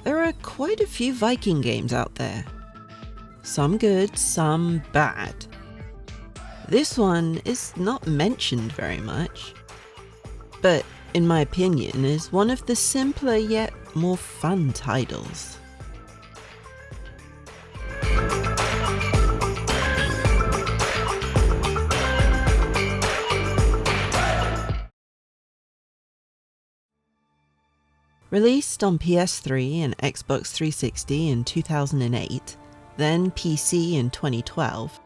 There are quite a few Viking games out there. Some good, some bad. This one is not mentioned very much, but in my opinion is one of the simpler yet more fun titles. Released on PS3 and Xbox 360 in 2008, then PC in 2012,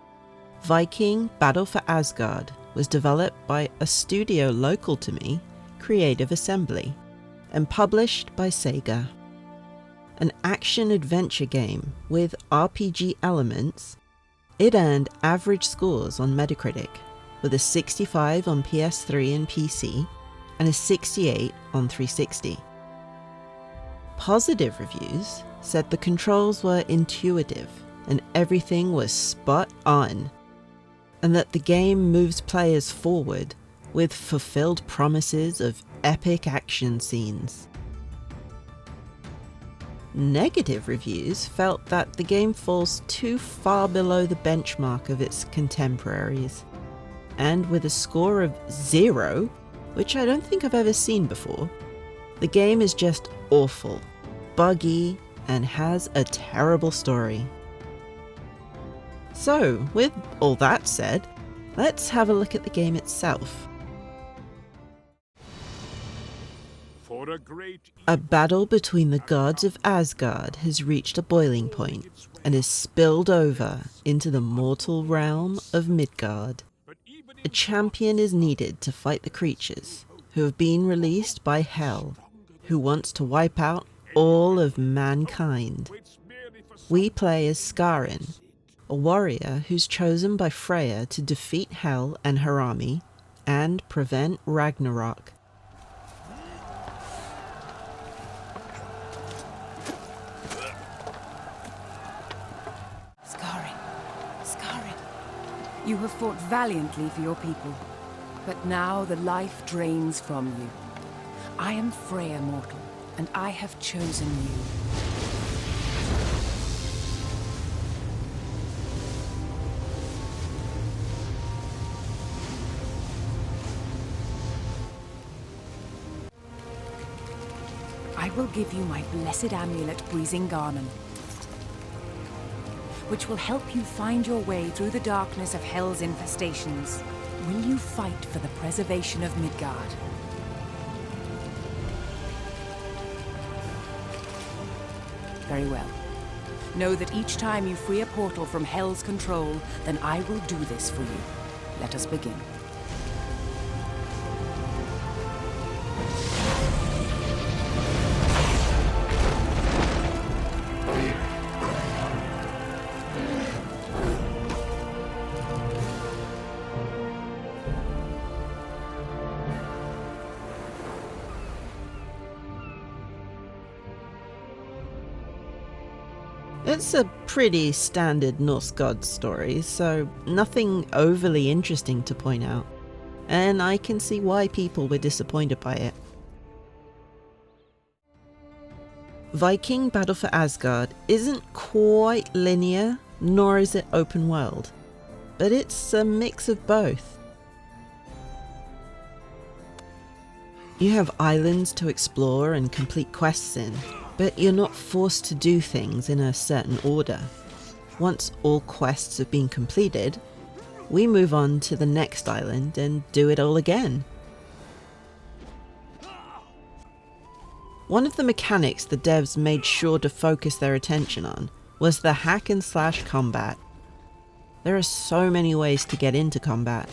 Viking Battle for Asgard was developed by a studio local to me, Creative Assembly, and published by Sega. An action-adventure game with RPG elements, it earned average scores on Metacritic, with a 65 on PS3 and PC, and a 68 on 360. Positive reviews said the controls were intuitive and everything was spot on, and that the game moves players forward with fulfilled promises of epic action scenes. Negative reviews felt that the game falls too far below the benchmark of its contemporaries, and with a score of 0, which I don't think I've ever seen before, the game is just awful, buggy, and has a terrible story. So, with all that said, let's have a look at the game itself. A battle between the gods of Asgard has reached a boiling point and is spilled over into the mortal realm of Midgard. A champion is needed to fight the creatures who have been released by Hel, who wants to wipe out all of mankind. We play as Skarin, a warrior who's chosen by Freya to defeat Hel and her army and prevent Ragnarok. Skarin, you have fought valiantly for your people, but now the life drains from you. I am Freya mortal, and I have chosen you. I will give you my blessed amulet, Breezing Garmin, which will help you find your way through the darkness of Hel's infestations. Will you fight for the preservation of Midgard? Very well. Know that each time you free a portal from Hel's control, then I will do this for you. Let us begin. It's a pretty standard Norse god story, so nothing overly interesting to point out, and I can see why people were disappointed by it. Viking Battle for Asgard isn't quite linear, nor is it open world, but it's a mix of both. You have islands to explore and complete quests in, but you're not forced to do things in a certain order. Once all quests have been completed, we move on to the next island and do it all again. One of the mechanics the devs made sure to focus their attention on was the hack and slash combat. There are so many ways to get into combat.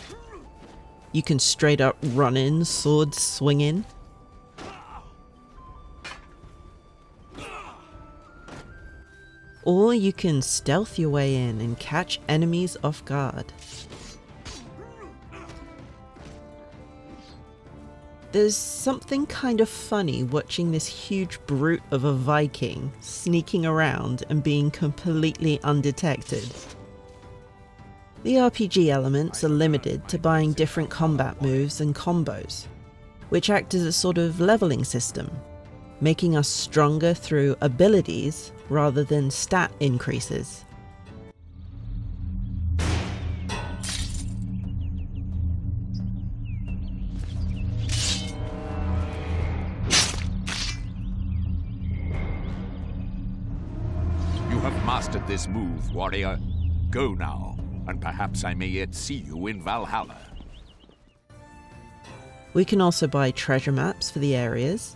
You can straight up run in, sword swinging. Or you can stealth your way in and catch enemies off guard. There's something kind of funny watching this huge brute of a Viking sneaking around and being completely undetected. The RPG elements are limited to buying different combat moves and combos, which act as a sort of leveling system, making us stronger through abilities rather than stat increases. You have mastered this move, warrior. Go now, and perhaps I may yet see you in Valhalla. We can also buy treasure maps for the areas,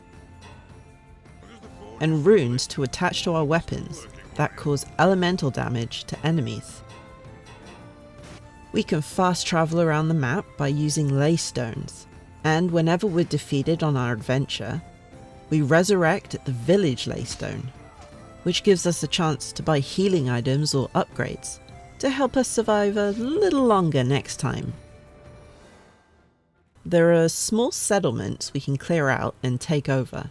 and runes to attach to our weapons that cause elemental damage to enemies. We can fast travel around the map by using ley stones, and whenever we're defeated on our adventure, we resurrect at the village ley stone, which gives us a chance to buy healing items or upgrades to help us survive a little longer next time. There are small settlements we can clear out and take over,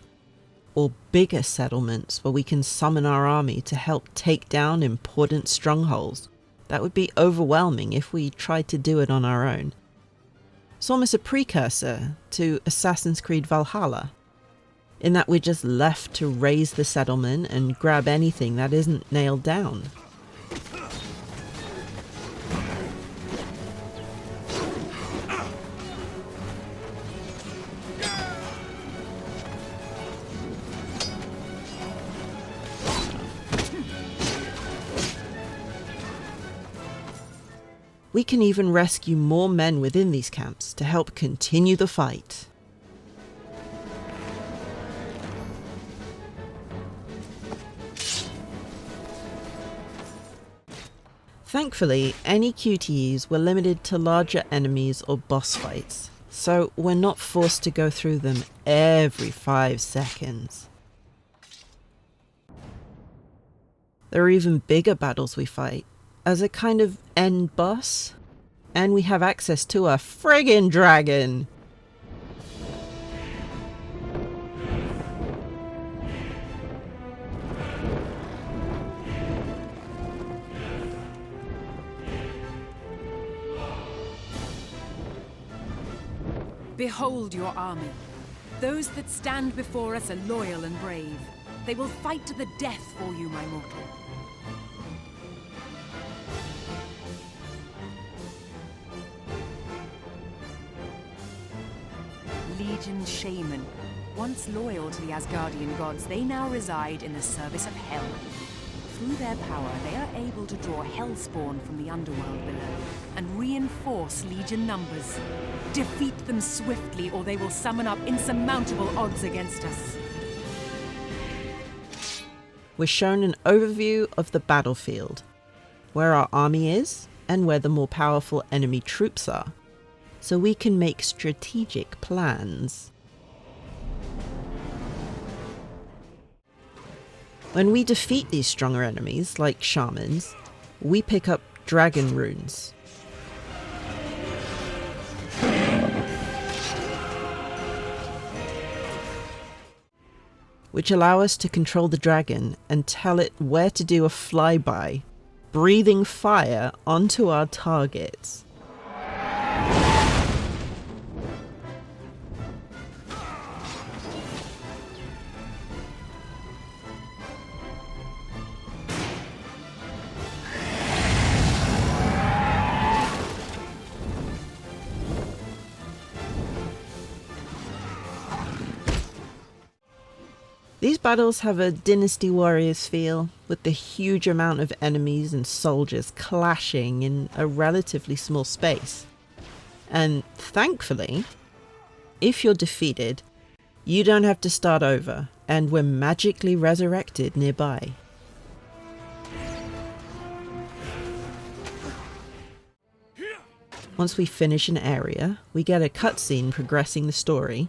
or bigger settlements where we can summon our army to help take down important strongholds that would be overwhelming if we tried to do it on our own. It's almost a precursor to Assassin's Creed Valhalla, in that we're just left to raise the settlement and grab anything that isn't nailed down. We can even rescue more men within these camps to help continue the fight. Thankfully, any QTEs were limited to larger enemies or boss fights, so we're not forced to go through them every 5 seconds. There are even bigger battles we fight, as a kind of end boss, and we have access to a friggin' dragon! Behold your army. Those that stand before us are loyal and brave. They will fight to the death for you, my mortal. Legion Shaman. Once loyal to the Asgardian gods, they now reside in the service of Hell. Through their power, they are able to draw Hellspawn from the underworld below and reinforce Legion numbers. Defeat them swiftly, or they will summon up insurmountable odds against us. We're shown an overview of the battlefield, where our army is, and where the more powerful enemy troops are, so we can make strategic plans. When we defeat these stronger enemies, like shamans, we pick up dragon runes. Which allow us to control the dragon and tell it where to do a flyby, breathing fire onto our targets. These battles have a Dynasty Warriors feel, with the huge amount of enemies and soldiers clashing in a relatively small space. And thankfully, if you're defeated, you don't have to start over, and we're magically resurrected nearby. Once we finish an area, we get a cutscene progressing the story.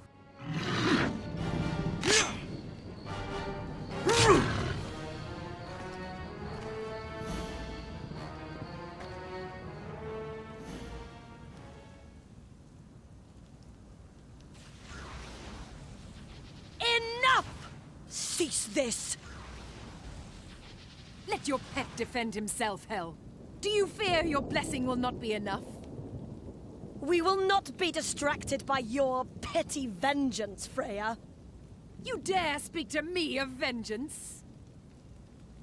Cease this! Let your pet defend himself, Hel. Do you fear your blessing will not be enough? We will not be distracted by your petty vengeance, Freya. You dare speak to me of vengeance?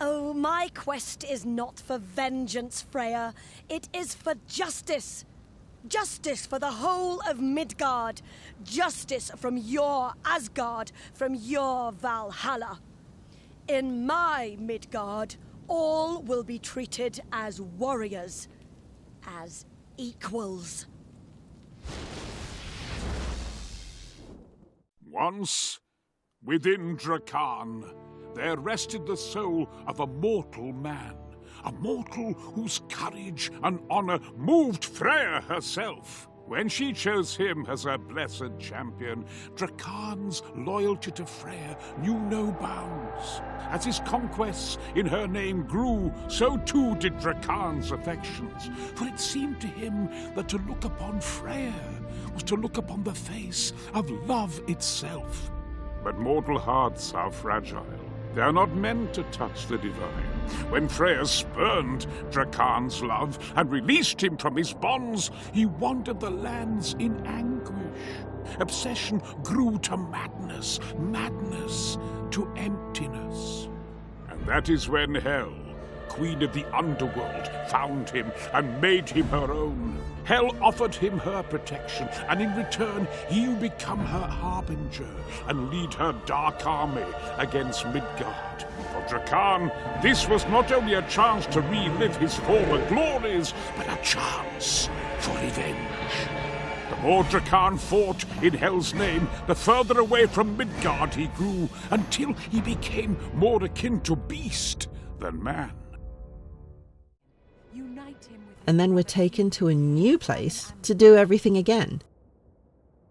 Oh, my quest is not for vengeance, Freya. It is for justice. Justice for the whole of Midgard. Justice from your Asgard, from your Valhalla. In my Midgard, all will be treated as warriors, as equals. Once, within Drakan, there rested the soul of a mortal man. A mortal whose courage and honor moved Freya herself. When she chose him as her blessed champion, Drakan's loyalty to Freya knew no bounds. As his conquests in her name grew, so too did Drakan's affections. For it seemed to him that to look upon Freya was to look upon the face of love itself. But mortal hearts are fragile. They are not meant to touch the divine. When Freya spurned Drakan's love and released him from his bonds, he wandered the lands in anguish. Obsession grew to madness, madness to emptiness. And that is when Hel, queen of the underworld, found him and made him her own. Hel offered him her protection, and in return he would become her harbinger and lead her dark army against Midgard. For Drakan, this was not only a chance to relive his former glories, but a chance for revenge. The more Drakan fought in Hel's name, the further away from Midgard he grew, until he became more akin to beast than man. And then we're taken to a new place to do everything again.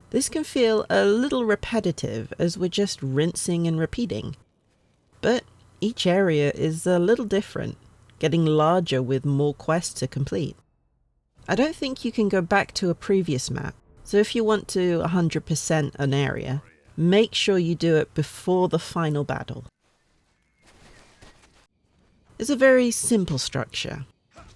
This can feel a little repetitive as we're just rinsing and repeating. But each area is a little different, getting larger with more quests to complete. I don't think you can go back to a previous map, so if you want to 100% an area, make sure you do it before the final battle. It's a very simple structure,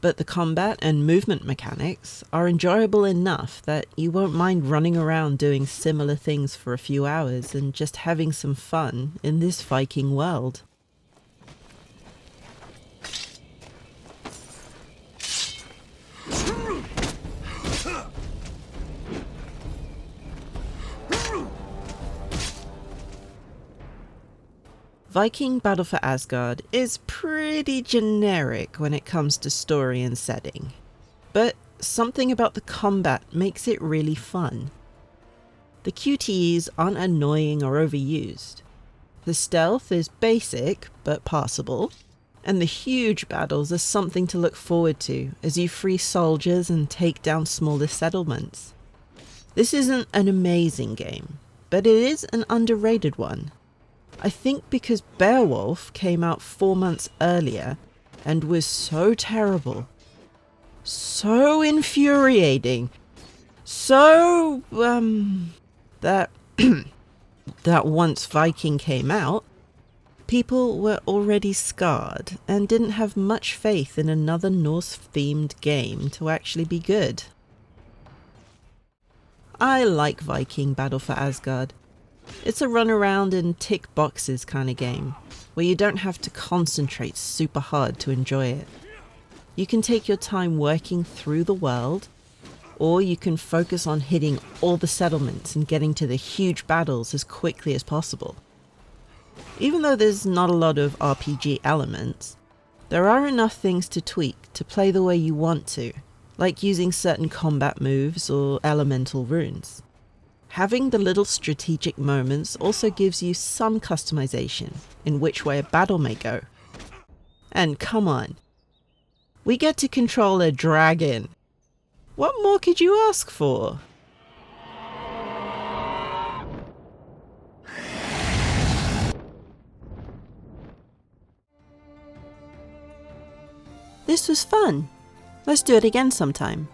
but the combat and movement mechanics are enjoyable enough that you won't mind running around doing similar things for a few hours and just having some fun in this Viking world. Viking Battle for Asgard is pretty generic when it comes to story and setting, but something about the combat makes it really fun. The QTEs aren't annoying or overused. The stealth is basic but passable, and the huge battles are something to look forward to as you free soldiers and take down smaller settlements. This isn't an amazing game, but it is an underrated one. I think because Beowulf came out 4 months earlier and was so terrible, so infuriating, so, that once Viking came out, people were already scarred and didn't have much faith in another Norse-themed game to actually be good. I like Viking Battle for Asgard. It's a run around and tick boxes kind of game, where you don't have to concentrate super hard to enjoy it. You can take your time working through the world, or you can focus on hitting all the settlements and getting to the huge battles as quickly as possible. Even though there's not a lot of RPG elements, there are enough things to tweak to play the way you want to, like using certain combat moves or elemental runes. Having the little strategic moments also gives you some customization in which way a battle may go. And come on, we get to control a dragon. What more could you ask for? This was fun. Let's do it again sometime.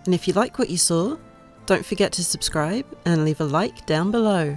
And if you like what you saw, don't forget to subscribe and leave a like down below.